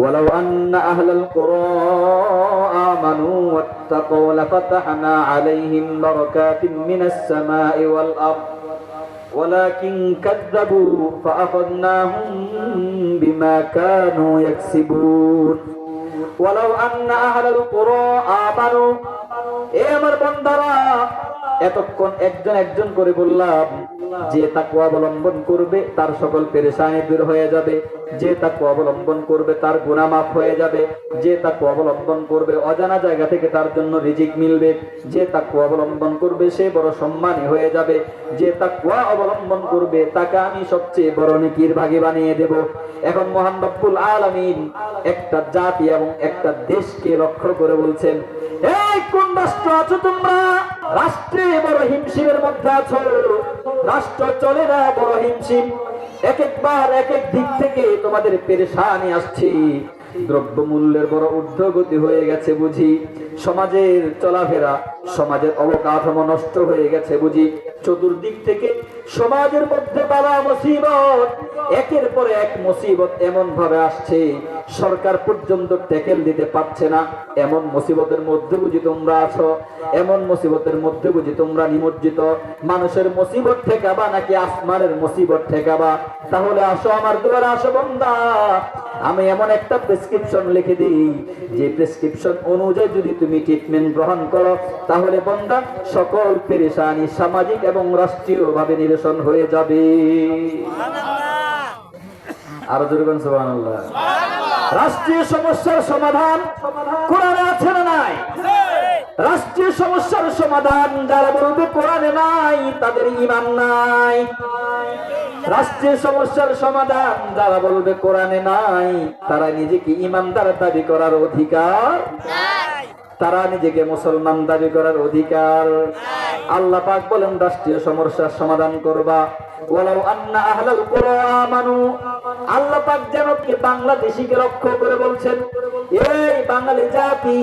ولو أن أهل القرى آمنوا واتقوا لفتحنا عليهم بركات من السماء والأرض ولكن كذبوا فأخذناهم بما كانوا يكسبون ولو أن أهل القرى آمنوا আমার বান্দারা এতক্ষণ একজন একজন করে বললাম যে তাকওয়া অবলম্বন করবে তার সকল পেরেশানি দূর হয়ে যাবে, যে তাকওয়া অবলম্বন করবে তার গুনাহ মাফ হয়ে যাবে, যে তাকওয়া অবলম্বন করবে অজানা জায়গা থেকে তার জন্য রিজিক মিলবে, যে তাকওয়া অবলম্বন করবে সে বড় সম্মানী হয়ে যাবে, যে তাকওয়া অবলম্বন করবে তাকে আমি সবচেয়ে বড় নেকির ভাগী বানিয়ে দেব। এখন মহান রব্বুল আলামিন একটা জাতি এবং একটা দেশকে লক্ষ্য করে বলছেন, এই কোন রাষ্ট্র আছো তোমরা? রাষ্ট্রে বড় হিমশিমের মধ্যে আছো, রাষ্ট্র চলে না, বড় হিমশিম, এক একবার এক এক দিক থেকে তোমাদের পেরেশানি আসছে। দ্রব্যমূল্যের বড় ঊর্ধ্বগতি হয়ে গেছে বুঝি, সমাজের চলাফেরা, সমাজের অবকাঠামো নষ্ট হয়ে গেছে বুঝি, চতুর্দিক থেকে সমাজের মধ্যে বালা মুসিবত, একের পর এক মুসিবত এমন ভাবে আসছে সরকার পর্যন্ত ট্যাকেল দিতে পারছে না। এমন মুসিবতের মধ্যে বুঝি তোমরা আছো, এমন মুসিবতের মধ্যে বুঝি তোমরা নিমজ্জিত। মানুষের মুসিবত ঠেকাবা নাকি আসমানের মুসিবত ঠেকাবা? তাহলে আসো আমার দুয়ারে আসো বান্দা, আমি এমন একটা প্রেসক্রিপশন লিখে দিই, যে প্রেসক্রিপশন অনুযায়ী যদি তুমি ট্রিটমেন্ট গ্রহণ করো তাহলে বান্দা সকল পেরেশানি সামাজিক এবং রাষ্ট্রীয় ভাবে নিরসন হয়ে যাবে। আরো জোরে বলুন সুবহানাল্লাহ। রাষ্ট্রীয় সমস্যার সমাধান কোরআনে আছে না নাই? রাষ্ট্রীয় সমস্যার সমাধান যারা বলবে কোরআনে নাই তাদের ঈমান নাই। রাষ্ট্রীয় সমস্যার সমাধান যারা বলবে কোরআনে নাই তারা নিজেকে ঈমানদার দাবি করার অধিকার নাই, তারা নিজেকে মুসলমান দাবি করার অধিকার নাই। আল্লাহ পাক বলেন রাষ্ট্রীয় সমস্যার সমাধান করবা। ওয়ালাউ আন্না আহলাল কুরআ আমানু, আল্লাহ পাক যেন কি বাংলাদেশীকে লক্ষ্য করে বলছেন, এই বাঙালি জাতি,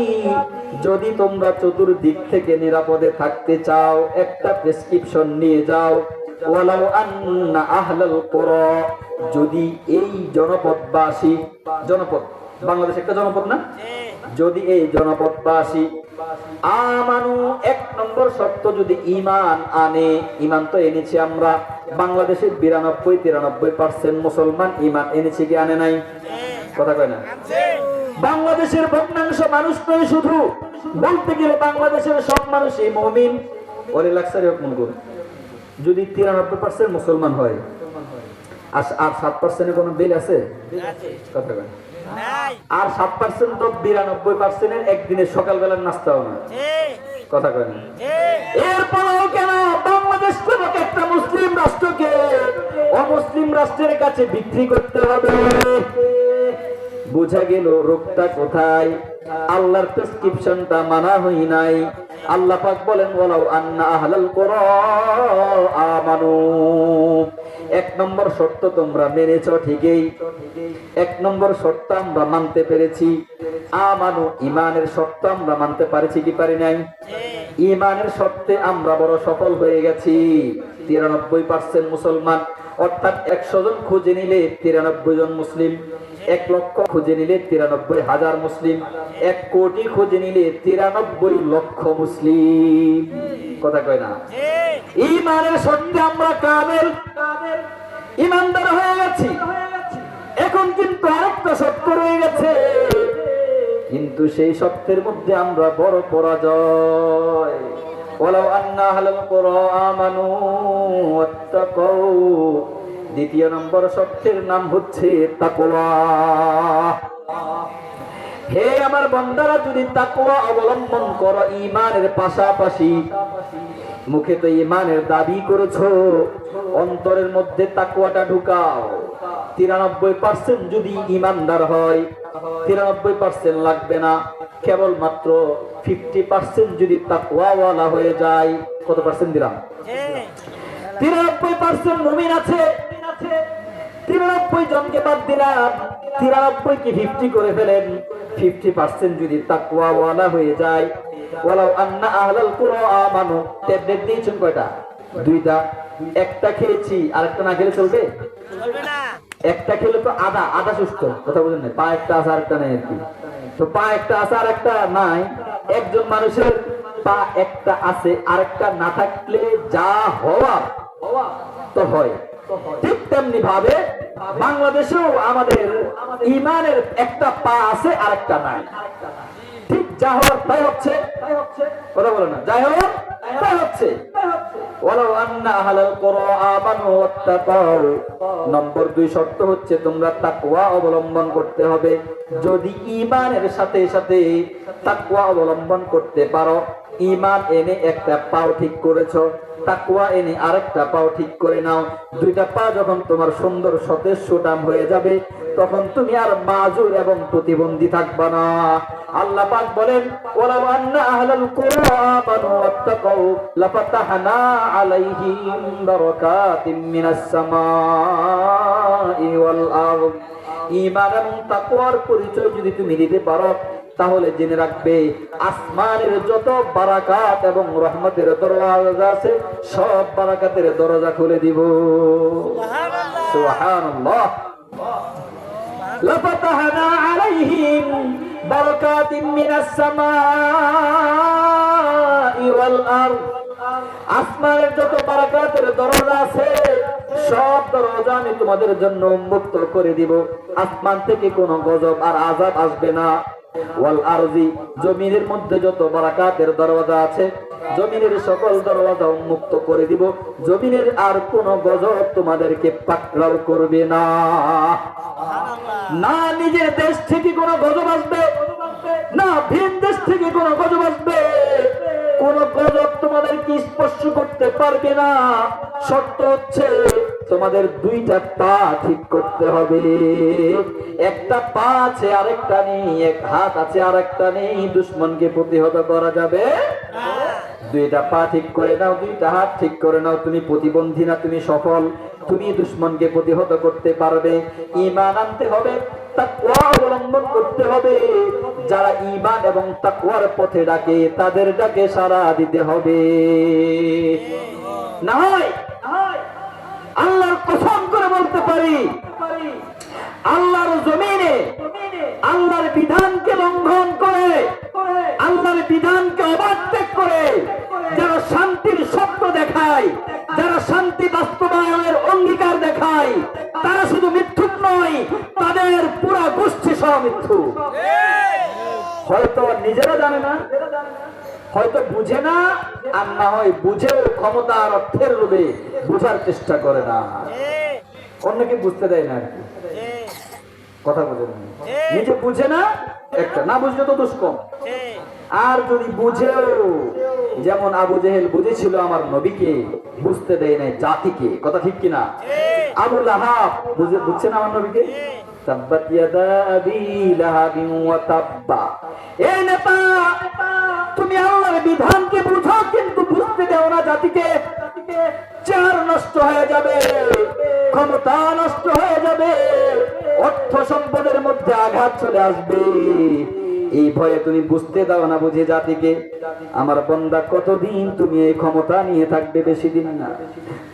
যদি তোমরা চতুর্দিক থেকে নিরাপদে থাকতে চাও একটা প্রেসক্রিপশন নিয়ে যাও। ওয়ালাউ আন্না আহলাল কুরআ, যদি এই জনপদবাসী, জনপদ বাংলাদেশ একটা জনপদ না, যদি এই জনপদবাসী আমানু, এক নম্বর শর্ত যদি ঈমান আনে, ঈমান তো এনেছি আমরা, বাংলাদেশের 92-93% মুসলমান ঈমান এনেছে কি আনে নাই? কথা কয় না? বাংলাদেশের ভগ্নাংশ মানুষ নয়, শুধু বলতে গেলে বাংলাদেশের সব মানুষই মুমিন। ওরে লাক্সারি হুকুম করুন, যদি 93% মুসলমান হয় আর 7% কোনো বিল আছে? কথা কয় আর 7% তো 92% একদিনের সকালবেলার নাস্তাও না। কথা কয় না? এরপরেও কেন বাংলাদেশ নামক একটা মুসলিম রাষ্ট্রকে অমুসলিম রাষ্ট্রের কাছে বিক্রি করতে হবে? বোঝা গেল রোগটা কোথায়। আল্লাহর প্রেসক্রিপশনটা মানা হই নাই। আল্লাহ পাক বলেন ওয়ালাউ আন্না আহলাল কুরআ আমানু, এক নম্বর শর্ত তোমরা মেনেছো ঠিকই, এক নম্বর শর্ত আমরা মানতে পেরেছি। আমানু, ঈমানের শর্ত আমরা মানতে পারেছি কি পারি নাই? ঈমানের শর্তে আমরা বড় সফল হয়ে গেছি। 93% মুসলমান, অর্থাৎ 100 জন খুঁজে নিলে 93 জন মুসলিম, 1 লক্ষ খুঁজে নিলে 93,000 মুসলিম, 1 কোটি খুঁজে নিলে 93 লক্ষ মুসলিম। কথা কয় না? ঈমানের শর্তে আমরা কামেল ঈমানদার হয়ে গেছি। এখন কিন্তু আরেকটা শর্ত রয়ে গেছে, কিন্তু সেই শর্তের মধ্যে আমরা বড় পরাজয়। ওয়ালাউ আন্না আহলাল কুরআ আমানু ওয়াত্তাকাউ, দ্বিতীয় নম্বর শর্তের নাম হচ্ছে তাকওয়া। হে আমার বান্দারা, যদি তাকওয়া অবলম্বন করো ঈমানের পাশাপাশি, মুখে তো ঈমানের দাবি করেছো, অন্তরের মধ্যে তাকওয়াটা ঢুকাও। 93% যদি ঈমানদার হয়, 93% লাগবে না, কেবলমাত্র 50% যদি তাকওয়াওয়ালা হয়ে যায়। কত পার্সেন্ট দিলাম? 93% মুমিন আছে, 93 জনকে বাদ দিলাম, 93 কি 50 করে ফেলেন। 50% যদি তাকওয়াওয়ালা হয়ে যায়, ওয়ালাউ আন্না আহলাল কুরআ আমানু, ট্যাবলেট দিয়েছেন কয়টা? 2টা, একটা খেয়েছি, আরেকটা না খেলে চলবে? চলবে না। একটা খেলে তো আধা আধা সুস্থ, কথা বুঝেন না? পা একটা আছে আরেকটা নাই আর কি। তো পা একটা আছে আর একটা নাই, একজন মানুষের পা একটা আছে আরেকটা না থাকলে যা হওয়া তো হয়, ঠিক তেমনি ভাবে বাংলাদেশেও আমাদের ইমানের একটা পা আছে আরেকটা নাই, ঠিক যা হওয়ার তাই হচ্ছে, কথা বলে না, যাই হোক তাই হচ্ছে। নম্বর 2 শর্ত হচ্ছে তোমরা তাকওয়া অবলম্বন করতে হবে। যদি ঈমানের সাথে সাথে তাকওয়া অবলম্বন করতে পারো, ঈমান এনে একটা পাও ঠিক করেছো, তাকওয়া এনে আরেকটা পাও ঠিক করে নাও, দুইটা পা যখন তোমার সুন্দর সতেজ সুঠাম হয়ে যাবে, তখন তুমি আর মাজুর এবং প্রতিবন্ধী থাকবা না। আল্লাহ পাক বলেন, ওয়ালাউ আন্না আহলাল কুরআ আমানু ওয়াত্তাকাউ লাফাতাহনা আলাইহিম বারাকাতিম মিনাস সামাই ওয়াল আরদ। ঈমান এবং তাকওয়ার পরিচয় যদি তুমি দিতে পারো, তাহলে জেনে রাখবে আসমানের যত বারাকাত এবং রহমতের দরজা আছে, সব বারাকাতের দরজা খুলে দিব। সুবহানাল্লাহ, সুবহানাল্লাহ। লাফাতাহনা আলাইহিম বারাকাতিম মিনাস সামাই ওয়াল আরদ। আসমানের যত বারাকাতের দরজা আছে, সব দরজা আমি তোমাদের জন্য উন্মুক্ত করে দিব। আসমান থেকে কোনো গজব আর আযাব আসবে না। ওয়াল আরজি, জমিনের মধ্যে যত বারাকাতের দরজা আছে, জমিনের সকল দরজা উন্মুক্ত করে দিব। জমিনের আর কোনো গজব তোমাদেরকে পাকড়াও করবে না। না নিজের দেশ থেকে কোনো গজব আসবে, না ভিন দেশ থেকে কোনো গজব আসবে, কোন গজব তোমাদেরকে স্পর্শ করতে পারবে না। শর্ত হচ্ছে তোমাদের দুইটা পা ঠিক করতে হবে। একটা পা আছে আরেকটা নেই, এক হাত আছে আরেকটা নেই, দুশমনকে প্রতিহত করা যাবে? দুইটা পা ঠিক করে নাও, দুইটা হাত ঠিক করে নাও, তুমি প্রতিবন্ধী না, তুমি সফল, তুমি দুশমনকে প্রতিহত করতে পারবে। ঈমান আনতে হবে, তাকওয়া অবলম্বন করতে হবে। যারা ঈমান এবং তাকওয়ার পথে ডাকে, তাদের ডাকে সাড়া দিতে হবে। না হয় আল্লাহর কসম করে বলতে পারি, আল্লাহর জমিনে আল্লাহর বিধানকে লঙ্ঘন করে, আল্লাহর বিধানকে অবাধ্য করে যারা শান্তির স্বপ্ন দেখায়, যারা শান্তি বাস্তবায়নের অঙ্গীকার দেখায়, তারা শুধু মিথ্যুক নয়, তাদের পুরা গোষ্ঠী সহ মিথ্যু। হয়তো নিজেরা জানে না, হয়তো বুঝে না, আর না হয় বুঝেও ক্ষমতার অর্থের লোভে বুঝার চেষ্টা করে না, অন্যকে বুঝতে দেয় না। কথা বুঝে না, নিজে বুঝে না, একটা না বুঝলে তো দুষ্কম। আর যদি বুঝেও, যেমন আবু জেহেল বুঝেছিল আমার নবীকে, বুঝতে দেয় নাই জাতিকে, কথা ঠিক কিনা? আবু লাহাব বুঝছে না আমার নবীকে, তাব্বাত ইয়াদা আবি লাহাবিন ওয়া তাব্বা। এই নেতা, তুমি আল্লাহর বিধানকে বুঝো কিন্তু বুঝতে দাও না জাতিকে, চার নষ্ট হয়ে যাবে, ক্ষমতা নষ্ট হয়ে যাবে, অর্থ সম্পদের মধ্যে আঘাত চলে আসবে। এই ভয়ে তুমি বুঝতে দাও না বুঝে জাতিকে। আমার বান্দা, কতদিন তুমি এই ক্ষমতা নিয়ে থাকবে? বেশি দিন না।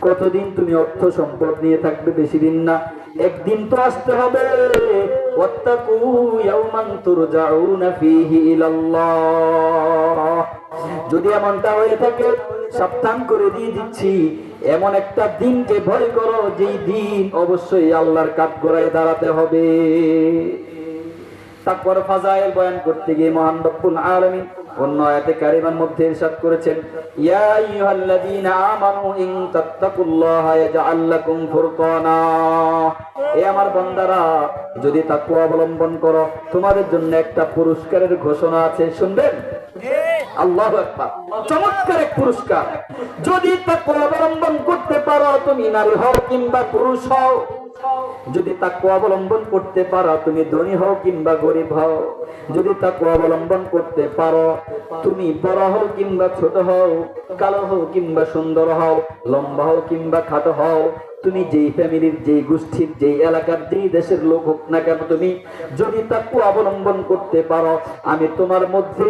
কতদিন তুমি অর্থ সম্পদ নিয়ে থাকবে? বেশি দিন না। একদিন তো আসতে হবে। ওয়াত্তাকু ইয়াওমান তুরজাউনা ফীহি ইলাল্লাহ। যদি এমনটা হয়ে থাকে, সাবধান করে দিয়ে দিচ্ছি, এমন একটা দিনকে ভয় করো যেই দিন অবশ্যই আল্লাহর কাঠগড়ায় দাঁড়াতে হবে। তাকওয়ার ফাজাইল বয়ান করতে গিয়ে মহান রব্বুল আলামিন অন্য আয়াতে কারিমার মধ্যে ইরশাদ করেছেন, ইয়া আইয়ুহাল্লাযীনা আমানু ইন তাত্তাকুল্লাহা ইয়াজআল লাকুম ফুরকানা। এ আমার বান্দারা, যদি তাকওয়া অবলম্বন করো, তোমাদের জন্য একটা পুরস্কারের ঘোষণা আছে, শুনবেন? আল্লাহু আকবার, চমৎকার এক পুরস্কার। যদি তাকওয়া অবলম্বন করতে পারো, তুমি নারী হও কিংবা পুরুষ হও, যদি তাকওয়া অবলম্বন করতে পারো, তুমি ধনী হও কিংবা গরিব হও, যদি তাকওয়া অবলম্বন করতে পারো, তুমি বড় হও কিংবা ছোট হও, কালো হও কিংবা সুন্দর হও, লম্বা হও কিংবা খাটো হও, তুমি যেই ফ্যামিলির, যেই গোষ্ঠীর, যেই এলাকার, যেই দেশের লোক হোক না কেন, তুমি যদি তাকওয়া অবলম্বন করতে পারো, আমি তোমার মধ্যে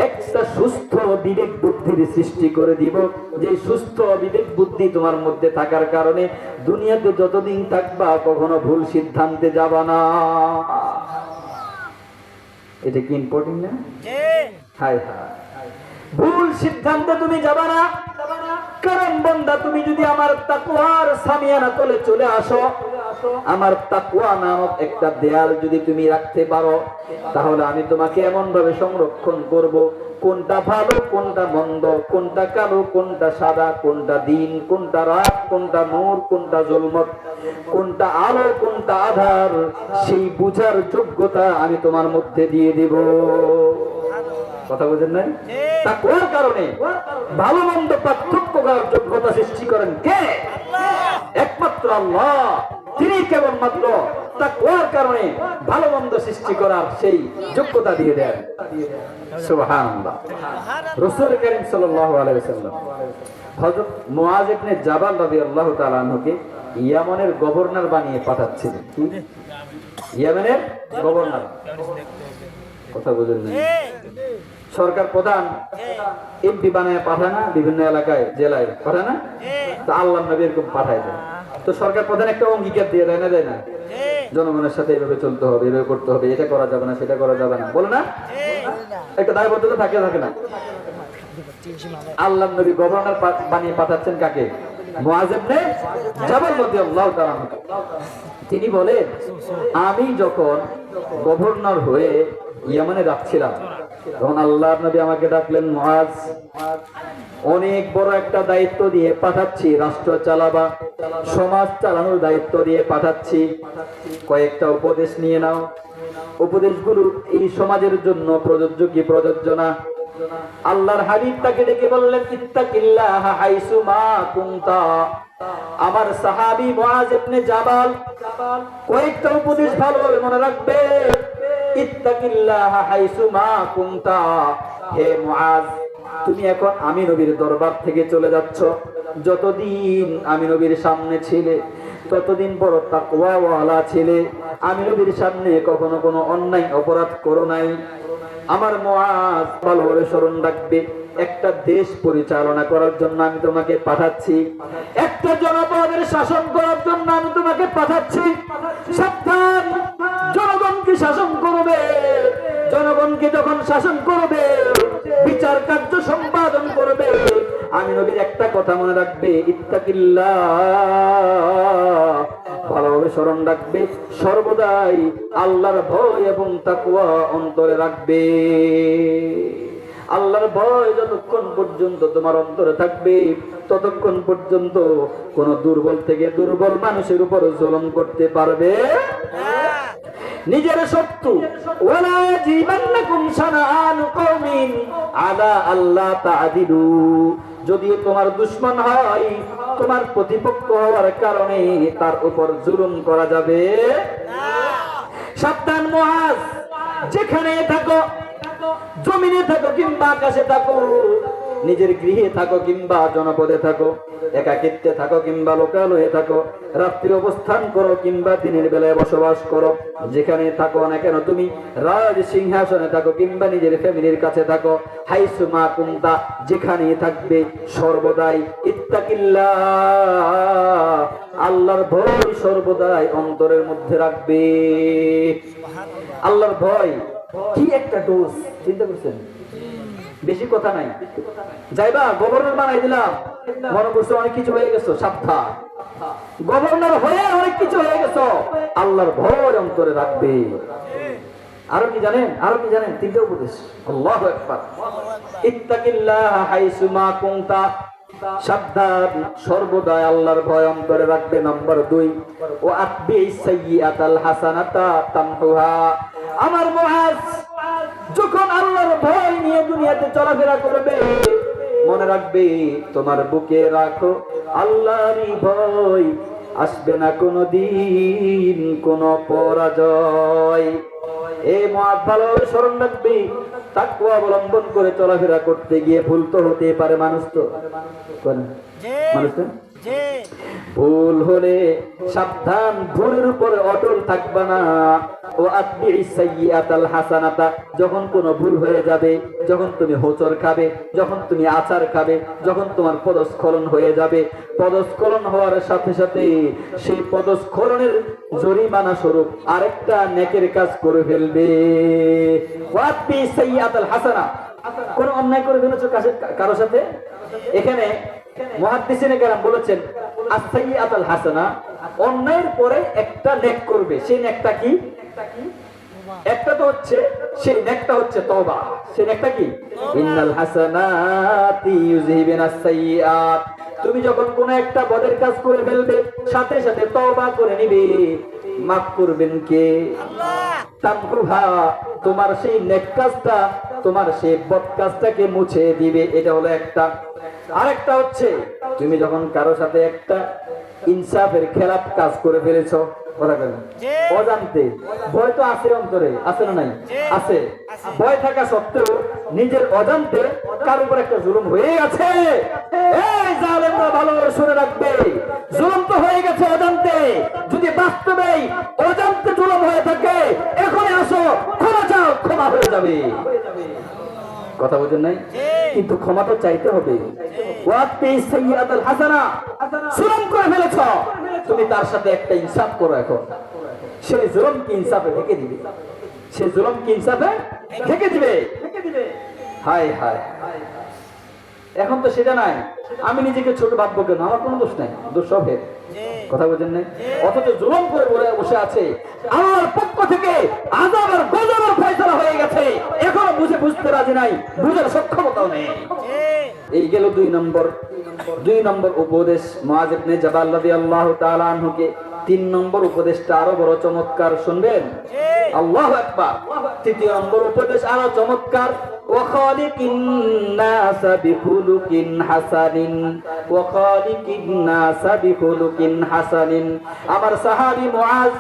একটা সুস্থ বিবেক বুদ্ধির সৃষ্টি করে দিব। যে সুস্থ বিবেক বুদ্ধি তোমার মধ্যে থাকার কারণে দুনিয়াতে যতদিন থাকবা কখনো ভুল সিদ্ধান্তে যাবা না। এটা কি ইম্পর্টেন্ট না? হায় হায়, ভুল সিদ্ধান্তে তুমি যাবা না। কারণ বান্দা, তুমি যদি আমার তাকওয়ার সামিয়ানা তলে চলে আসো, আমার তাকওয়া নামক একটা দেয়াল যদি তুমি রাখতে পারো, তাহলে আমি তোমাকে এমন ভাবে সংরক্ষণ করব, কোনটা ভালো কোনটা মন্দ, কোনটা কালো কোনটা সাদা, কোনটা দিন কোনটা রাত, কোনটা নূর কোনটা জুলমত, কোনটা আলো কোনটা আধার, সেই বুঝার যোগ্যতা আমি তোমার মধ্যে দিয়ে দিব। কথা বুঝেন নাই? তাকওয়ার কারণে ভালো মন্দ পার্থক্য করার যোগ্যতা সৃষ্টি করেন কে? একমাত্র আল্লাহ। তিনি কেবলমাত্র তাকওয়ার কারণে ভালো মন্দ সৃষ্টি করার সেই যোগ্যতা দিয়ে দেন। সুবহানাল্লাহ। রাসূল করিম সাল্লাল্লাহু আলাইহি ওয়াসাল্লাম হযরত মুআয ইবনে জাবাল রাদিয়াল্লাহু তাআলা আনহুকে ইয়ামানের গভর্নর বানিয়ে পাঠাচ্ছিলেন। কি? ইয়ামানের গভর্নর। কথা বুঝেন না? সরকার প্রধান এমপি বানায় পাঠায় না, বিভিন্ন এলাকায় জেলায় পাঠায় না? তো আল্লাহর নবী এরকম পাঠায় দেয়। তো সরকার প্রধান একটা অঙ্গীকার দিয়ে দেয় না, দেয় না? জনগণের সাথে এইভাবে চলতে হবে, এইভাবে করতে হবে, এটা করা যাবে না, সেটা করা যাবে না, বলে না? একটা দায়বদ্ধতা থাকে, থাকে না? আল্লাহর নবী গভর্নর বানিয়ে পাঠাচ্ছেন কাকে? মুআয ইবনে জাবাল রাদিয়াল্লাহু তাআলা আনহু। তিনি বলেন, আমি যখন গভর্নর হয়ে ইয়ামানে যাচ্ছিলাম, তখন আল্লাহর নবী আমাকে ডাকলেন, মুআয, অনেক বড় একটা দায়িত্ব দিয়ে পাঠাচ্ছি, রাষ্ট্র চালাবা, সমাজ চালানোর দায়িত্ব দিয়ে পাঠাচ্ছি, কয়েকটা উপদেশ নিয়ে নাও। উপদেশগুলো এই সমাজের জন্য প্রযোজ্য কি প্রযোজ্য না? আল্লাহর হাবিব তাকে ডেকে বললেন, ইত্তাকিল্লাহ হাইসু মা কুনতা। আমার সাহাবী মুআয ইবনে জাবাল কয়েকটা উপদেশ ভালোভাবে মনে রাখবে। ইত্তাকিল্লাহ হাইসু মা কুনতা। হে মুআয, তুমি এখন আমি নবীর দরবার থেকে চলে যাচ্ছ, যতদিন আমি নবীর সামনে ছিলে ততদিন বড় তাকওয়াওয়ালা ছিলে। আমি নবীর সামনে কখনো কোনো অন্যায় অপরাধ করো নাই। আমার মুআয, ভালোভাবে স্মরণ রাখবে, একটা দেশ পরিচালনা করার জন্য আমি তোমাকে পাঠাচ্ছি, একটা জনপদের শাসন করার জন্য আমি তোমাকে পাঠাচ্ছি। সাবধান, জনগণকে শাসন করবে। জনগণকে যখন শাসন করবে, বিচার কার্য সম্পাদন করবে, আমি নবীর একটা কথা মনে রাখবে, ইত্তাকিল্লাহ, ভালোভাবে স্মরণ রাখবে, সর্বদাই আল্লাহর ভয় এবং তাকওয়া অন্তরে রাখবে। আল্লাহর ভয় যতক্ষণ পর্যন্ত তোমার অন্তরে থাকবে, ততক্ষণ পর্যন্ত কোন দুর্বল থেকে দুর্বল মানুষের উপর জুলুম করতে পারবে নিজের শত্রু। ওয়ালা জীবান্নাকুম শানাআন কওমিন আলা আল্লাহ তা'দিলু। যদি তোমার দুশমন হয়, তোমার প্রতিপক্ষ হওয়ার কারণে তার উপর জুলুম করা যাবে না। সাবধান মুআয, যেখানে থাকো, জমিনে থাকো কিংবা আকাশে থাকো, নিজের গৃহে থাকো কিংবা জনপদে থাকো, একাকিত্বে থাকো কিংবা লোকালয়ে থাকো, রাত্রি অবস্থান করো কিংবা দিনের বেলায় বসবাস করো, যেখানে থাকো না কেন, তুমি রাজ সিংহাসনে থাকো কিংবা নিজের ফ্যামিলির কাছে থাকো, হাইসু মা কুনতা, যেখানেই থাকবে সর্বদাই ইত্তাকিল্লাহ, আল্লাহর ভয় সর্বদাই অন্তরের মধ্যে রাখবে। আল্লাহর ভয় কি একটা ডোজ, চিন্তা করছেন? বেশি কথা নাই, যাইবা গভর্নর বানাই দিলাম, মনে করছো অনেক কিছু হয়ে গেছো, সাবধান, গভর্নর হয়ে অনেক কিছু হয়ে গেছো, আল্লাহর ভয় অন্তরে রাখবে। আরো কি জানেন? আরো কি জানেন? তিনটা উপদেশ। আল্লাহু আকবার। ইত্তাকিল্লাহ হাইসু মা কুনতা, সাবধান, সর্বদাই আল্লাহর ভয় অন্তরে রাখবে। নাম্বার 2, ও আতবিস সাইয়্যাতাল হাসানাতা তামহুহা। আমার মুআয, যখন আল্লাহর ভয় নিয়ে দুনিয়াতে চলাফেরা করবে, মনে রাখবে, তোমার বুকে রাখো আল্লাহরই ভয়, আসবে না কোনদিন কোন পরাজয়। এই মুআয, ভালোভাবে স্মরণ রাখবে, তাকওয়া অবলম্বন করে চলাফেরা করতে গিয়ে ভুল তো হতে পারে, মানুষ তো করে, মানুষ তো ভুল হলে সাবধান, ভুলের উপরে অটল থাকবা না। ও আতবিইস সাইয়্যাতাল হাসানাতা, যখন কোনো ভুল হয়ে যাবে, যখন তুমি হোঁচট খাবে, যখন তুমি আচার খাবে, যখন তোমার পদস্খলন হয়ে যাবে, পদস্খলন হওয়ার সাথে সাথে সেই পদস্খলনের জরিমানা স্বরূপ আরেকটা নেকের কাজ করে ফেলবে। ওয়া আতবিইস সাইয়্যাতাল হাসানা, কোন অন্যায় করে ফেলেছো কারো সাথে, এখানে মুহাদ্দিসিনে কেরাম বলেছেন as-সাইয়্যাতুল হাসানা, অন্যায়ের পরে একটা নেক করবে। সেই নেকটা কি? একটা তো হচ্ছে, সেই নেকটা হচ্ছে তওবা। সেই নেকটা কি? ইন্নাল হাসানাতি ইউযহিবুনাস সাইয়্যাত। তুমি যখন কোন একটা বদের কাজ করে ফেলবে, সাথে সাথে তওবা করে নিবে। মাফ করবেন কে? আল্লাহ। তামকুহা, তোমার সেই নেক কাজটা, তোমার সেই বদ কাজটাকে মুছে দিবে। এটা হলো একটা। আরেকটা হচ্ছে, তুমি যখন কারো সাথে একটা ইনসাফের খেলাপ কাজ করে ফেলেছো, কথা বলেন, অজান্তে, ভয় তো আছে অন্তরে, আছে না নাই? আছে। ভয় থাকা সত্ত্বেও নিজের অজান্তে কার উপর একটা জুলুম হয়ে গেছে। এই জালেমরা ভালো করে শুনে রাখবে, জুলুম তো হয়ে গেছে অজান্তে। যদি বাস্তবেই অজান্তে জুলুম হয়ে থাকে, এখনই আসো, ক্ষমা চাও, ক্ষমা হয়ে যাবে। কথা বুঝেন নাই? কিন্তু ক্ষমা তো চাইতে হবে। ওয়াতবিইস সাইয়্যাতাল হাসানা, জুলুম করে ফেলেছ, তুমি তার সাথে একটা ইনসাফ করো। এখন সেই জুলুম কি ইনসাফে ঢেকে দিবে, সেই জুলুম কি ইনসাফে ঢেকে দিবে। হায় হায়, এখন তো সেটা নাই। আমি নিজেকে ছোট ভাববো কেন? আমার কোনো দোষ নাই, দোষ সবের। কথা বুঝেন নাই? অথচ জুলুম করে বসে আছে, আমার পক্ষ থেকে আযাব আর গজবের ফয়সালা হয়ে গেছে, এখনো বুঝতে রাজি নাই, বুঝার সক্ষমতাও নেই। এই গেল দুই নম্বর উপদেশ মুআয ইবনে জাবাল রাদিয়াল্লাহু তাআলা আনহুকে। 3 নম্বর উপদেশটা আরো বড় চমৎকার, শুনবেন? আল্লাহু আকবার। 3 নম্বর উপদেশ আরো চমৎকার। ওয়াখালিকিন নাসা বিখুলুকিন হাসানিন, ওয়াখালিকিন নাসা বিখুলুকিন হাসানিন। আমার সাহাবী মুআয,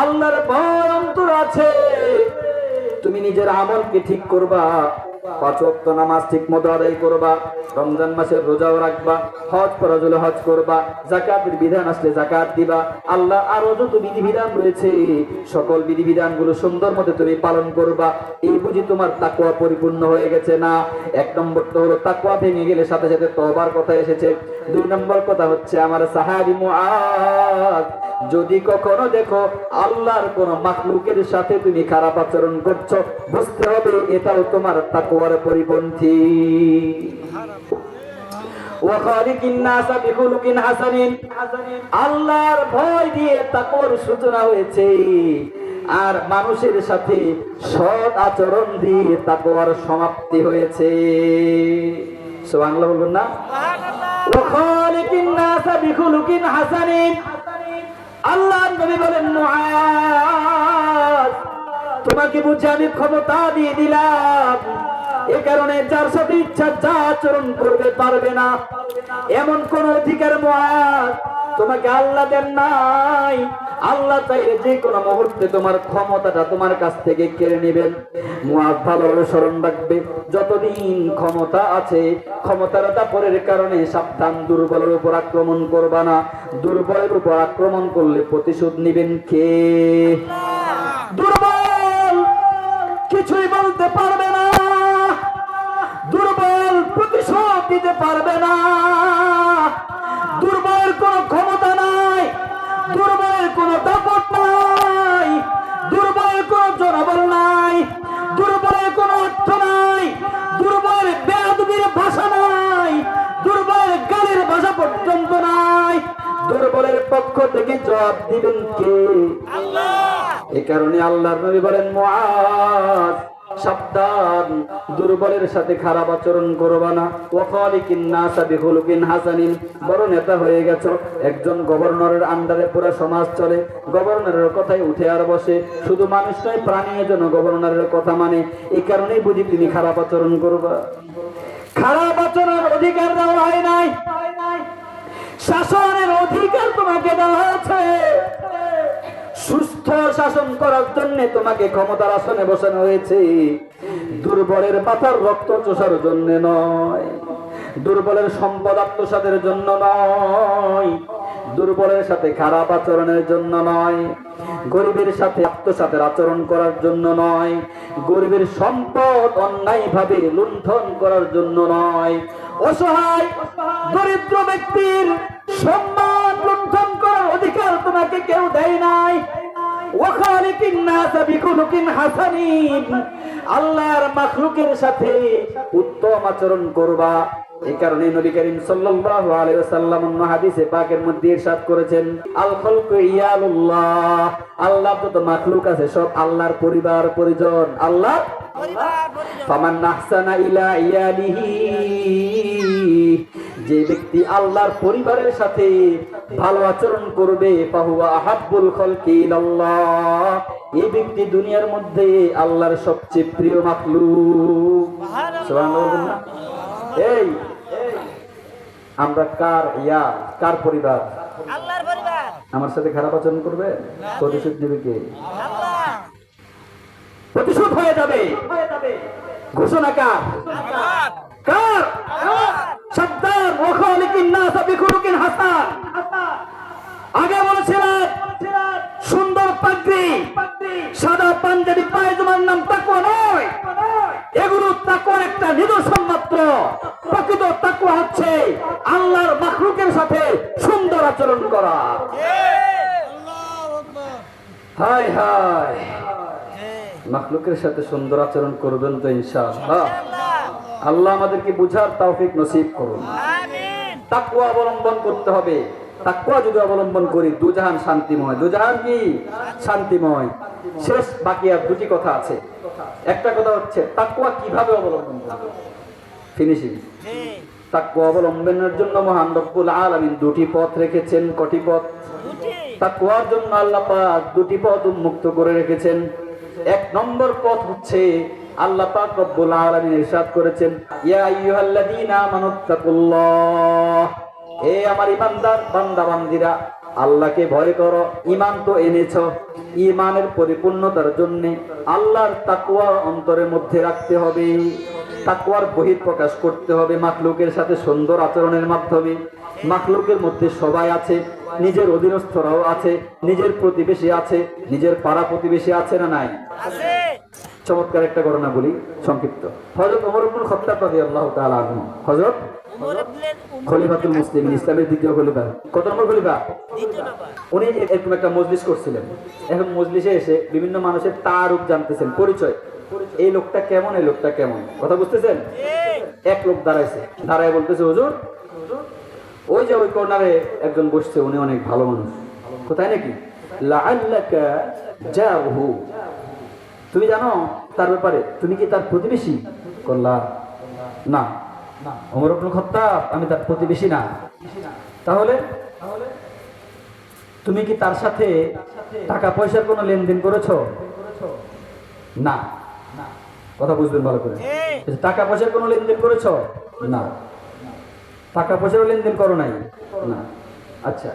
আল্লাহর ভয় অন্তর আছে, তুমি নিজের আমলকে ঠিক করবা, 5 ওয়াক্ত নামাজ ঠিকমতো আদায় করবা, রমজান মাসের রোজাও রাখবা, হজ ফরজ হলে হজ করবা, যাকাতের বিধান আসলে যাকাত দিবা। আল্লাহ আরো যত বিধিবিধান রয়েছে, সকল বিধিবিধানগুলো সুন্দর মতো তুমি পালন করবা। এই বুঝি তোমার তাকওয়া পরিপূর্ণ হয়ে গেছে না? 1 নম্বর তো হলো তাকওয়া ভেঙে গেলে সাথে সাথে তওবার কথা এসেছে। 2 নম্বর কথা হচ্ছে, আমার সাহাবী মুআয, যদি কখনো দেখো আল্লাহর কোন মাখলুকের সাথে তুমি খারাপ আচরণ করছো, বুঝতে হবে এটাও তোমার তাকওয়ার পরিপন্থী। ওয়াখালিকিন নাসা বিখুলুকিন হাসানিন, আল্লাহর ভয় দিয়ে তাকওয়ার সূচনা হয়েছে, আর মানুষের সাথে সৎ আচরণ দিয়ে তাকওয়ার সমাপ্তি হয়েছে। সুবহানাল্লাহ বলবেন না? সুবহানাল্লাহ। ওয়াখালিকিন নাসা বিখুলুকিন হাসানিন, আল্লাহর নবী বলেন, মুআয, তোমাকে বুঝে আমি ক্ষমতা দিয়ে দিলাম, এ কারণে যার সাথে ইচ্ছা যা আচরণ করবে পারবে না, এমন কোন অধিকার মুআয তোমাকে আল্লাহ দেন নাই। আল্লাহ চাইলে যে কোনো মুহূর্তে তোমার ক্ষমতাটা তোমার কাছ থেকে কেড়ে নেবেন। মুআয ভালোভাবে স্মরণ রাখবে, যতদিন ক্ষমতা আছে, ক্ষমতার দাপটের কারণে সাবধান, দুর্বলের উপর আক্রমণ করবা না। দুর্বলের উপর আক্রমণ করলে প্রতিশোধ নেবেন কে? দুর্বল কিছুই বলতে পারবে না, দুর্বল প্রতিশোধ দিতে পারবে না, দুর্বলের কোনো ক্ষমতা নাই, দুর্বলের কোনো দাপট নাই, দুর্বলের কোনো জনবল নাই, দুর্বলের কোনো অর্থ নাই, দুর্বলের বেয়াদবির ভাষা নাই, দুর্বলের গালির ভাষা পর্যন্ত নাই। দুর্বলের পক্ষ থেকে জবাব দিবেন কে? আল্লাহ। এই কারণে আল্লাহর নবী বলেন, মুআয, সাবধান, দুর্বলের সাথে খারাপ আচরণ করবা না। ওয়াখালিকিন নাসা বিখুলুকিন হাসানিন, বড় নেতা হয়ে গেছো, একজন গভর্নরের আন্ডারে পুরো সমাজ চলে, গভর্নরের কথাই উঠে আর বসে, শুধু মানুষ নয় প্রাণীও যেন গভর্নরের কথা মানে। এই কারণেই বুঝি তুমি খারাপ আচরণ করবা। খারাপ আচরণের অধিকার দেওয়া হয় নাই, শাসনের অধিকার তোমাকে দেওয়া হয়েছে। সুস্থ শাসন করার জন্য তোমাকে ক্ষমতার আসনে বসানো হয়েছে, দুর্বলের মাথার রক্ত চোষার জন্য নয়। দুর্বলের সম্পদ আত্মসাতের জন্য নয়, দুর্বলের সাথে খারাপ আচরণের জন্য নয়, গরিবের সাথে আত্মসাতের আচরণ করার জন্য নয়, গরিবের সম্পদ অন্যায়ভাবে লুণ্ঠন করার জন্য নয়, অসহায় দরিদ্র ব্যক্তির সম্মান লুণ্ঠন করার অধিকার তোমাকে কেউ দেয় নাই। আল্লাহর মাখলুকের সাথে উত্তম আচরণ করবা। এই কারণে নবী করিম সাল্লাল্লাহু আলাইহি ওয়াসাল্লাম হাদিসে পাকের মধ্যে ইরশাদ করেছেন, আল খালকু ইয়ালুল্লাহ, আল্লাহ যত মাখলুক আছে সব আল্লাহর পরিবার পরিজন, আল্লাহ ফামান আহসানা ইলা ইয়ালিহি, যে ব্যক্তি আল্লাহর পরিবারের সাথে ভালো আচরণ করবে ফাহুয়া আহাব্বুল খালকি ইলাল্লাহ, এই ব্যক্তি দুনিয়ার মধ্যে আল্লাহর সবচেয়ে প্রিয় মাখলুক। সুবহানাল্লাহ। এই আমরা কার পরিবার? আল্লাহর পরিবার। আমার সাথে খারাপ আচরণ করবে, প্রতিশোধ নেবে কে? আল্লাহ। প্রতিশোধ হয়ে যাবে, ঘোষণা কার? কার? সাবধান, ওয়াখালিকিন নাস বিখুলুকিন হাসান। আগে বলেছিলাম সুন্দর পাগড়ি, সাদা পাঞ্জাবি, পায়জামার নাম তাকওয়া নয়, এগুলো তাকওয়ার একটা নিদর্শন মাত্র। প্রকৃত তাকওয়া হচ্ছে আল্লাহর মাখলুকের সাথে সুন্দর আচরণ করা। হায় হায়, মাখলুকের সাথে সুন্দর আচরণ করবেন তো ইনশাআল্লাহ। আল্লাহ আমাদেরকে বুঝার তৌফিক নসিব করুন। আমিন। তাকওয়া অবলম্বন করতে হবে। তাকওয়া যদি অবলম্বন করি দুজাহান শান্তিময়। দুজাহান কি? শান্তিময়। শেষ বাকি আর দুটি কথা আছে। একটা কথা হচ্ছে তাকওয়া কিভাবে অবলম্বন করব, ফিনিশিং। তাকওয়া অবলম্বনের জন্য মহান রব্বুল আলামিন দুটি পথ রেখেছেন। কটি পথ? তাকওয়ার জন্য আল্লাহ পাক দুটি পথ উন্মুক্ত করে রেখেছেন। এক নম্বর পথ হচ্ছে আল্লাহ পাক রব্বুল আলামিন ইরশাদ করেছেন, ইয়া আইয়ুহাল্লাযীনা আমানুত্তাকুল্লাহ, হে আমার ঈমানদার বান্দা বান্দীরা, আল্লাহকে ভয় করো। ঈমান তো এনেছো, ঈমানের পরিপূর্ণতার জন্য আল্লাহর তাকওয়া অন্তরের মধ্যে রাখতে হবে। তাকওয়ার বহিঃপ্রকাশ করতে হবে মাখলুকের সাথে সুন্দর আচরণের মাধ্যমে। মাখলুকের মধ্যে সবাই আছে, নিজের অধীনস্থরাও আছে, নিজের প্রতিবেশী আছে, নিজের পাড়া প্রতিবেশী আছে না নাই? আছে। চমৎকার একটা ঘটনা বলি সংক্ষিপ্ত। হযরত ওমর ইবনে খাত্তাব রাদিয়াল্লাহু তাআলা আনহু, হযরত খলিফাতুল মুসলিমিন, ইসলামের দ্বিতীয় খলিফা। কত নম্বর খলিফা? দ্বিতীয় নম্বর। উনি এরকম একটা মজলিস করছিলেন। এখন মজলিসে এসে বিভিন্ন মানুষের তারুফ জানতেছেন, পরিচয়। এই লোকটা কেমন, এই লোকটা কেমন, কথা বুঝতেছেন? এক লোক দাঁড়াইছে, দাঁড়ায় বলতেছে, হুজুর ওই যে ওই কর্নারে একজন বসছে, উনি অনেক ভালো মানুষ। কোথায় নাকি? লাআল্লাকা জাহু, তুমি জানো তার ব্যাপারে? তুমি কি তার প্রতিবেশী? করলা না। ওমর ইবনে খাত্তাব, আমি তার প্রতিবেশী না। তাহলে তুমি কি তার সাথে টাকা পয়সার কোনো লেনদেন করেছো? না। কথা বুঝবেন ভালো করে। টাকা পয়সার কোনো লেনদেন করেছো? না। টাকা পয়সার লেনদেন করো নাই? না। আচ্ছা,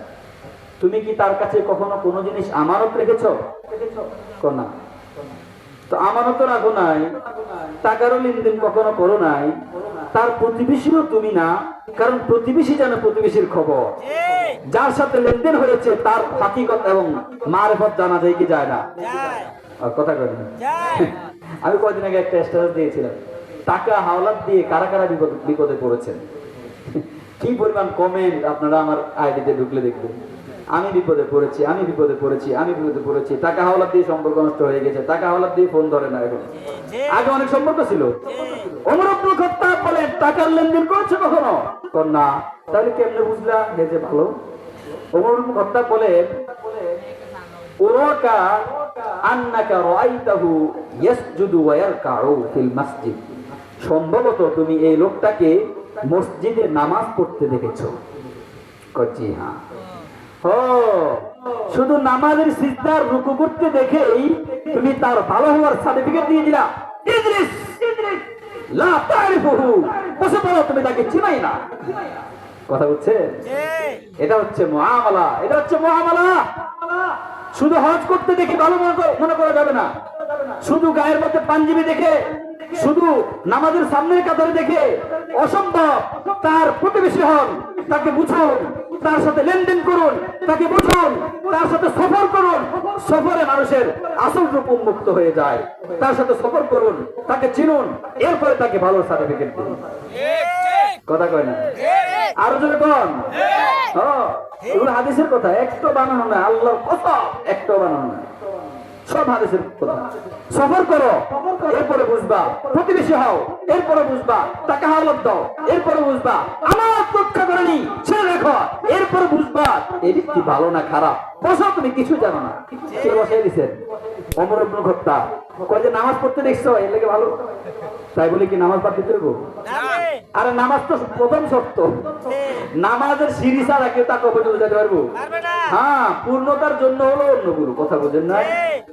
তুমি কি তার কাছে কখনো কোনো জিনিস আমানত রেখেছো? না। তো আমানত রাখো নাই, টাকারও লেনদেন কখনো করো নাই, তার প্রতিবেশীও তুমি না। কারণ প্রতিবেশী জানে প্রতিবেশীর খবর। যার সাথে লেনদেন হয়েছে তার হাকিকত এবং মারিফত জানা যায় কি যায় না? কথা কই না। আমি কয়েকদিন আগে একটা স্ট্যাটাস দিয়েছিলাম, টাকা হাওলাত দিয়ে কারা কারা বিপদে পড়েছেন। কি পরিমাণ কমেন্ট আপনারা আমার আইডিতে ঢুকলে দেখবেন। আমি বিপদে পড়েছি, আমি বিপদে পড়েছি, আমি বিপদে পড়েছি, টাকা হাওলাত দিয়ে সম্পর্ক নষ্ট হয়ে গেছে, টাকা হাওলাত দিয়ে ফোন ধরে না। এখন আগে অনেক সম্পর্ক ছিল। ওমর ইবনে খাত্তাব বলেন, টাকার লেনদেন করেছো কখনো? না। তাহলে কেমনে বুঝলা যে ভালো? ওমর ইবনে খাত্তাব বলেন, উরাকা আন্নাকা রাআইতাহু ইয়াসজুদু ওয়া ইয়ারকাউ ফিল মসজিদ, সম্ভবত তুমি এই লোকটাকে মসজিদে নামাজ পড়তে দেখেছো। কচ্ছি হ্যাঁ। শুধু নামাজের সিজদার রুকু করতে দেখেই তুমি তার ভালো হওয়ার সার্টিফিকেট দিয়ে দিলা। ইদ্রিস লা তারিফুহু, বসে পড়ো, তুমি তাকে চিনাই না। কথা বুঝছে? এটা হচ্ছে মুআমালা, এটা হচ্ছে মুআমালা। শুধু হজ করতে দেখে ভালো মনে করা যাবে না। শুধু গায়ের মধ্যে পাঞ্জাবি দেখে শুধু নামাজের সামনের কাতারে দেখে অসম্ভব। তার প্রতিবেশী হন, তাকে বুঝুন, তার সাথে লেনদেন করুন, তাকে বুঝুন, তার সাথে সফর করুন। সফরে মানুষের আসল রূপ উন্মুক্ত হয়ে যায়। তার সাথে সফর করুন, তাকে চিনুন, এরপরে তাকে ভালো সার্টিফিকেট দিন। কথা কয় না? আরো জোরে কোন? এগুলো হাদিসের কথা, একটু বানানো না, আল্লাহর কথা, একটু বানানো না, সব হাদিসের কথা। সফর করো, এরপরে বুঝবা। প্রতিবেশী হও, এরপরে বুঝবা। টাকা হাওলাত দাও, এরপরে বুঝবা। আমার রক্ষা করেনি, ছেড়ে রাখো, এরপরে বুঝবা এই ব্যক্তি ভালো না খারাপ। বসো, তুমি কিছু জানো না, কে বসাই দিচ্ছেন? ওমর ইবনে খাত্তাব কয় যে নামাজ পড়তে দেখছো, এর লাগে ভালো, তাই বলে কি নামাজ পড়তে দেবো? আরে নামাজ তো প্রথম শর্ত। নামাজের সিঁড়ি ছাড়া কেউ টাকা পর্যন্ত যেতে পারবো? হ্যাঁ, পূর্ণতার জন্য হলো অন্য গুরু, কথা বোঝেন না?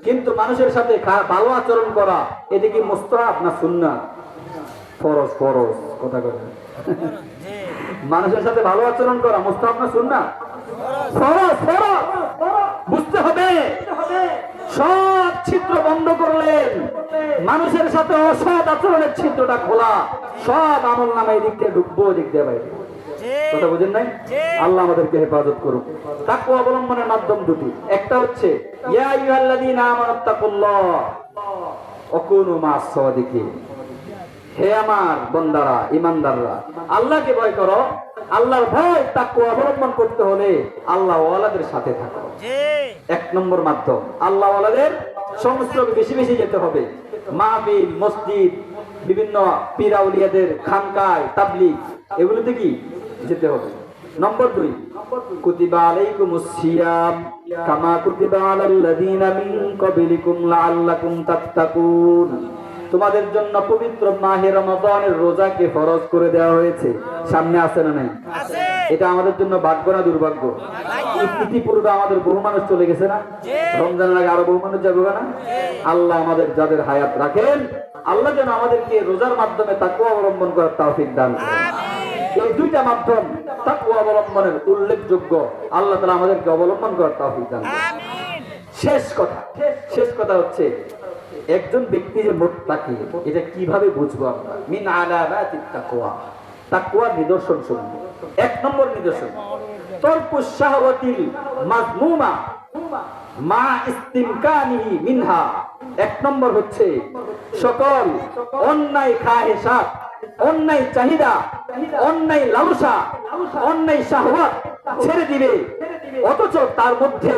কিন্তু মানুষের সাথে ভালো আচরণ করা, এটা কি মুস্তাহাব না সুন্নাত? ফরজ, ফরজ, কথা বলেন। মানুষের সাথে ভালো আচরণ করা মুস্তাহাব না সুন্নাত? ফরজ, ফরজ। বুঝতে হবে। সব ছিদ্র বন্ধ করলেন, মানুষের সাথে অসৎ আচরণের ছিদ্রটা খোলা, সব আমল নামে এদিক দিয়ে ঢুকবো, এদিক দিয়ে বাইরে। কথা বুঝেন নাই? আল্লাহ আমাদেরকে হেফাজত করুক। তাকওয়া অবলম্বনের মাধ্যম দুটি। একটা হচ্ছে ইয়া আইয়ুহাল্লাযীনা আমানুত্তাকুল্লাহ ওয়া কুনু মা'আস সাদিকিন। হে আমার বান্দারা, ঈমানদাররা, আল্লাহকে ভয় করো। আল্লাহর ভয়, তাকওয়া অবলম্বন করতে হলে আল্লাহ ওয়ালাদের সাথে থাকো। এক নম্বর মাধ্যম, আল্লাহ ওয়ালাদের সংস্রবে বেশি বেশি যেতে হবে। মাহফিল, মসজিদ, বিভিন্ন পীর আউলিয়াদের খানকায়, তাবলীগ, এগুলোতে কি যেতে হবে। নম্বর 2, কুতিবা আলাইকুমুস সিয়াম কামা কুতিবা আলাল্লাযীনা মিন ক্বাবলিকুম লাআল্লাকুম তাত্তাকুন। তোমাদের জন্য পবিত্র মাহে রমাদানের রোজাকে ফরজ করে দেওয়া হয়েছে। সামনে আছে না নাই? এটা আমাদের জন্য ভাগ্য না দুর্ভাগ্য? ইতিপূর্বে আমাদের বহু মানুষ চলে গেছে না? রমজানের আগে আরো বহু মানুষ যাবে না? আল্লাহ আমাদের যাদের হায়াত রাখেন, আল্লাহ যেন আমাদেরকে রোজার মাধ্যমে তাকওয়া অবলম্বন করার তৌফিক দান করেন। এই দুইটা মাধ্যম তাকওয়া অবলম্বনের উল্লেখযোগ্য। আল্লাহ তাআলা আমাদেরকে অবলম্বন করার তৌফিক দান করেন। শেষ কথা হচ্ছে, একজন ব্যক্তি যে মুত্তাকি, এটা কিভাবে বুঝবো আমরা? মিন আলামাতিত তাকওয়া, তাকওয়ার নিদর্শন সমূহ। এক নম্বর নিদর্শন, তরকুশ শাহওয়াতিল মাজমুমা মা ইস্তিমকানিহি মিনহা। এক নম্বর হচ্ছে সকল অন্যায় খাহেসাত, অন্যায় চাহিদা, অন্যায় লালসা, অন্যায় শাহওয়াত ছেড়ে দিবে, অথচ তার মধ্যে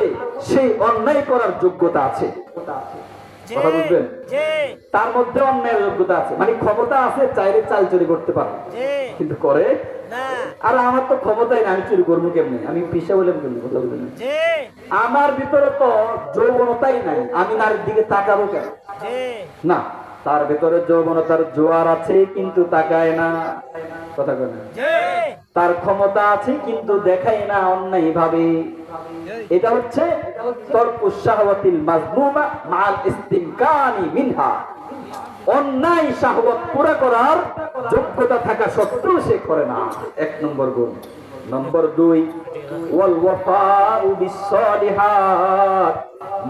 সেই অন্যায় করার যোগ্যতা আছে। কথা বুঝবেন? তার মধ্যে অন্যায়ের যোগ্যতা আছে, মানে ক্ষমতা আছে, চাইলে চাল চুরি করতে পারে, কিন্তু করে না। আর আমার তো ক্ষমতাই না, আমি চুরি করবো কেমনি? আমি পিসা বলে কেমনি? কথা বলি না, আমার ভিতরে তো যৌবনতাই নাই, আমি নারীর দিকে তাকাবো কেন? না, তার ভেতরে যৌবনতার জোয়ার আছে, কিন্তু তাকায় না। কথা বলে না? তার ক্ষমতা আছে, কিন্তু দেখায় না অন্যায় ভাবে। এটা হচ্ছে তরকুশ শাহওয়াতিল মাজমুমা মা'আল ইস্তিমকানি মিনহা। অন্যায় শাহওয়াত পুরা করার যোগ্যতা থাকা সত্ত্বেও সে করে না। এক নম্বর গুণ। নম্বর 2, ওয়াল ওয়াফাউ বিসসালিহাত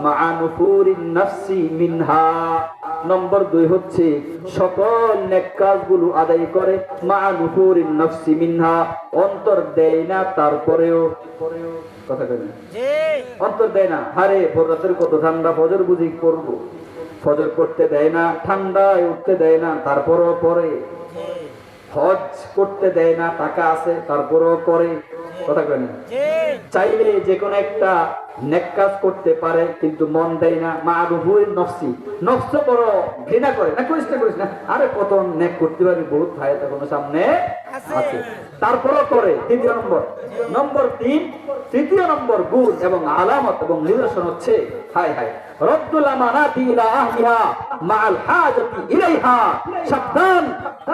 মা'a নুফুরিন নাফসি মিনহা। নম্বর 2 হচ্ছে সকল নেক কাজগুলো আদায় করে মা'a নুফুরিন নাফসি মিনহা, অন্তর দেয় না তারপরেও। কথা কই না? অন্তর দেয় না। আরে ভোর রাতের কত ঠান্ডা, ফজর বুঝি করবো, ফজর করতে দেয় না, ঠান্ডায় উঠতে দেয় না, তারপরও পরে। হজ করতে দেয় না, টাকা আছে, তারপরও করে। কথা কই না? চাইলে যে কোনো একটা নেক কাজ করতে পারে, কিন্তু মন দেয় না। মা'রুফুরিন নফসি, নফস বড় ঘৃণা করে না, করিস না। আরে কত নেক করতে পারি, বহুত হায়াত এখনো সামনে আছে, তারপরও করে। তৃতীয় নম্বর। নম্বর 3, তৃতীয় নম্বর গুণ এবং আলামত এবং নিদর্শন হচ্ছে হায় হায় রদ্দুল আমানাতি ইলা আহলিহা মা'আল হাজাতি ইলাইহা। সাবধান,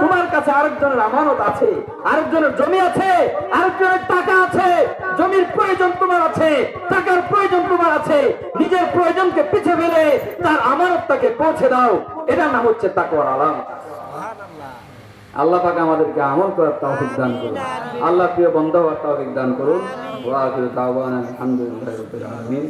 তোমার কাছে আরেকজনের আমানত আছে, আরেকজনের জমি আছে, আরেকজনের টাকা আছে, জমির প্রয়োজন তোমার আছে, টাকার প্রয়োজন তোমার আছে, নিজের প্রয়োজনকে পিছে ফেলে তার আমানতটাকে পৌঁছে দাও। এটার নাম হচ্ছে তাকওয়ার আলামত। আল্লাহ পাক আমাদেরকে আমল করার তৌফিক দান করুন। আল্লাহ প্রিয় বান্দা হওয়ার তৌফিক দান করুন। ওয়া আখিরু দাওয়ানা আলহামদুলিল্লাহি রাব্বিল আলামিন।